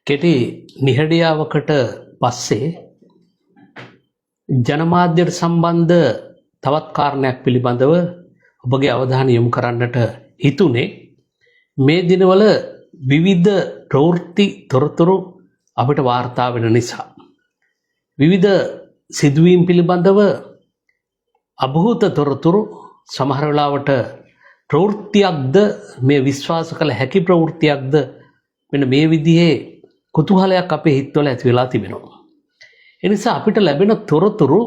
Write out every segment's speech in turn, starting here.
කෙටි නිහඬියාවකට පස්සේ ජනමාධ්‍යයට සම්බන්ධ තවත් කාරණයක් පිළිබඳව ඔබගේ අවධානය යොමු කරන්නට හිතුනේ. මේ දිනවල විවිධ ප්‍රවෘත්ති තොරතුරු අපිට වාර්තා වෙන නිසා විවිධ සිදුවීම් පිළිබඳව අභූත තොරතුරු සමහර වෙලාවට ප්‍රවෘත්තියක්ද මේ විශ්වාස කළ හැකි ප්‍රවෘත්තියක්ද මෙන්න මේ විදිහේ කුතුහලයක් අපේ හිතවල ඇති වෙලා තිබෙනවා. ඒ නිසා අපිට ලැබෙන තොරතුරු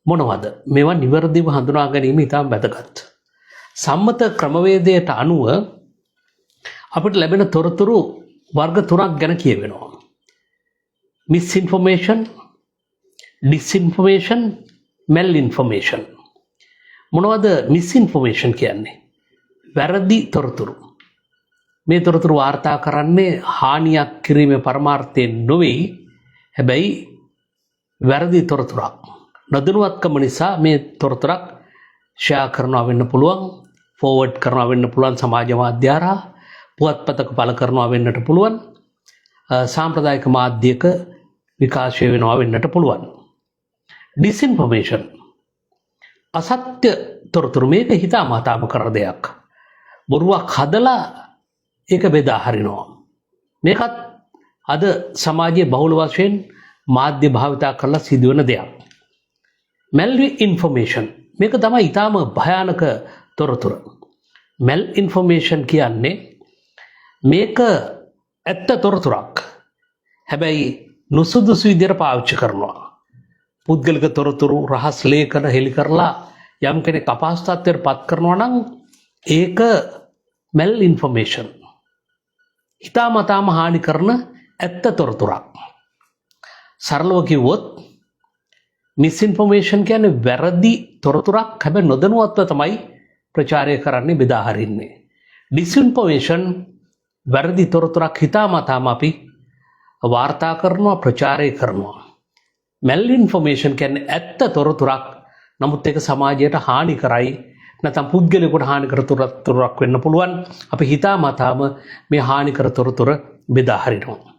මොනවද? මේවා නිවැරදිව හඳුනා ගැනීම ඉතාම වැදගත්. සම්මත ක්‍රමවේදයට අනුව අපිට ලැබෙන තොරතුරු වර්ග තුනක් ගැන කියවෙනවා. මිස්ඉන්ෆර්මේෂන්, ඩිස්ඉන්ෆර්මේෂන්, මෙල් ඉන්ෆර්මේෂන්. මොනවද මිස්ඉන්ෆර්මේෂන් කියන්නේ? වැරදි තොරතුරු. මේ තොරතුරු වාර්තා කරන්නේ හානියක් කිරීමේ පරමාර්ථයෙන් නොවේ. හැබැයි වැරදි තොරතුරක්. නොදැනුවත්කම නිසා මේ තොරතුරක් ෂෙයා කරනවා වෙන්න පුළුවන්, ෆෝවර්ඩ් කරනවා වෙන්න පුළුවන් සමාජ මාධ්‍ය හරහා, පුවත්පතක පළ කරනවා වෙන්නට පුළුවන්, සාම්ප්‍රදායික මාධ්‍යක විකාශය වෙනවා වෙන්නට පුළුවන්. ඩිස්ඉන්ෆර්මේෂන් අසත්‍ය තොරතුරු. මේක හිතාමතාම කර දෙයක්. බොරුවක් හදලා ඒක බෙදා හරිනවා. මේකත් අද සමාජයේ බහුල වශයෙන් මාධ්‍ය භාවිතා කරලා සිදුවන දෙයක්. මෙල් ඉන්ෆර්මේෂන් මේක තමයි ඊටාම භයානක තොරතුරු. මෙල් ඉන්ෆර්මේෂන් කියන්නේ මේක ඇත්ත තොරතුරක්. හැබැයි නුසුදුසු විදිහට පාවිච්චි කරනවා. පුද්ගලික තොරතුරු රහස් ලේඛන හෙළි කරලා යම් කෙනෙක් අපහසුතාවයට පත් කරනවා නම් ඒක මෙල් ඉන්ෆර්මේෂන්. හිතාමතාම හානි කරන ඇත්ත තොරතුරක්. සරලව කිව්වොත් මිස්ඉන්ෆර්මේෂන් කියන්නේ වැරදි තොරතුරක්. හැබැයි නොදැනුවත්ව තමයි ප්‍රචාරය කරන්නේ, බෙදා හරින්නේ. ඩිස්ඉන්ෆර්මේෂන් වැරදි තොරතුරක් හිතාමතාම අපි වාර්තා කරනවා, ප්‍රචාරය කරනවා. මෙල් ඉන්ෆර්මේෂන් කියන්නේ ඇත්ත තොරතුරක්. නමුත් ඒක සමාජයට හානි කරයි, නැත්නම් පුද්ගලයෙකුට හානි කර තොරතුරක් වෙන්න පුළුවන්. අපි හිතාමතාම මේ හානි කර තොරතුර බෙදා හරිනවා.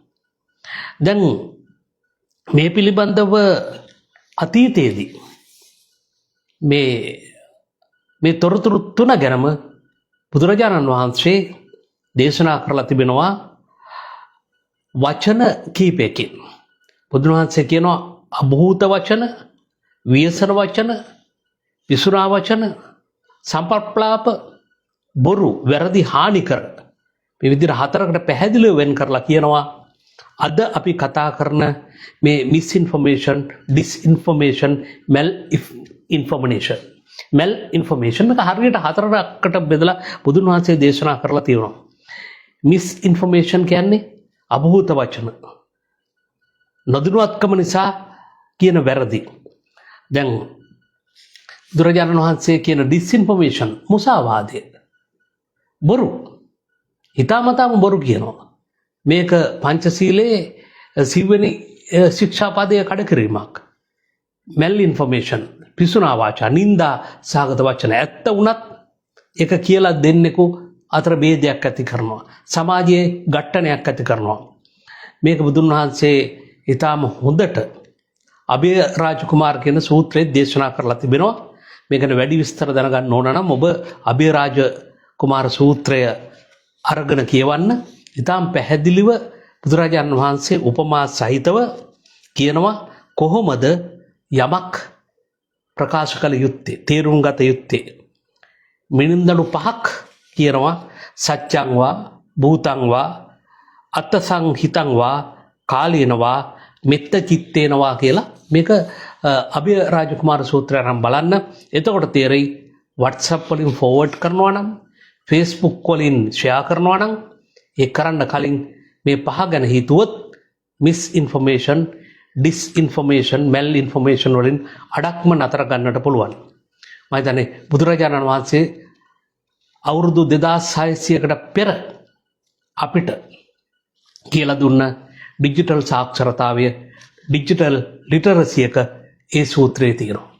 දැන් මේ පිළිබඳව අතීතයේදී මේ තොරතුරු තුන ගැනම බුදුරජාණන් වහන්සේ දේශනා කරලා තිබෙනවා වචන කීපයකින්. බුදුන් වහන්සේ කියනවා අභූත වචන, ව්‍යසන වචන, විසුනා වචන, සම්ප්‍රප්ලාප, බොරු, වැරදි, හානිකර. මේ විදිහට හතරකට පැහැදිලිව වෙන් කරලා කියනවා අද අපි කතා කරන මේ මිස්ඉන්ෆර්මේෂන්, ඩිස්ඉන්ෆර්මේෂන්, මෙල් ඉන්ෆර්මේෂන්. මෙල් ඉන්ෆර්මේෂන් එක හරියට හතරකට බෙදලා බුදුන් වහන්සේ දේශනා කරලා තියෙනවා. මිස්ඉන්ෆර්මේෂන් කියන්නේ අභූත වචන, නොදැනුවත්කම නිසා කියන වැරදි. දැන් බුදුරජාණන් වහන්සේ කියන ඩිස්ඉන්ෆර්මේෂන් මුසාවාදය, බොරු. හිතාමතාම බොරු කියනවා. මේක පංචශීලයේ සිව්වෙනි ශික්ෂාපදයේ කඩ කිරීමක්. මෙල් ඉන්ෆර්මේෂන් පිසුනා වාචා, නින්දා සහගත වචන. ඇත්ත වුණත් ඒක කියලා දෙන්නෙකු අතර ભેදයක් ඇති කරනවා, සමාජයේ ගැටණයක් ඇති කරනවා. මේක බුදුන් වහන්සේ ඊටාම හොඳට අභය රාජකුමාර කියන සූත්‍රයේ දේශනා කරලා තිබෙනවා. මේ ගැන වැඩි විස්තර දැනගන්න ඕන නම් ඔබ අභය රාජකුමාර සූත්‍රය අරගෙන කියවන්න. ඊටාම පැහැදිලිව බුදුරජාණන් වහන්සේ උපමා සහිතව කියනවා කොහොමද යමක් ප්‍රකාශ කළ යුත්තේ, තේරුම් ගත යුත්තේ. මිනින්දණු පහක් කියනවා. සත්‍යං වා, භූතං වා, අත්ථසංහිතං වා, කාලේනවා, මෙත්ත චිත්තේනවා කියලා. මේක අභය රාජකුමාර සූත්‍රය අරන් බලන්න. එතකොට තේරෙයි WhatsApp වලින් ෆෝවර්ඩ් කරනවා නම්, Facebook වලින් ෂෙයා කරනවා නම්, ඒ කරන්න කලින් මේ පහ ගැන හිතුවොත් මිස්ඉන්ෆර්මේෂන්, ඩිස්ඉන්ෆර්මේෂන්, මෙල් ඉන්ෆර්මේෂන් වලින් අඩක්ම නතර ගන්නට පුළුවන්. මම හිතන්නේ බුදුරජාණන් වහන්සේ අවුරුදු 2600කට පෙර අපිට කියලා දුන්න ඩිජිටල් සාක්ෂරතාවය, ඩිජිටල් ලිටරසි එක ඒ සූත්‍රයේ තියෙනවා.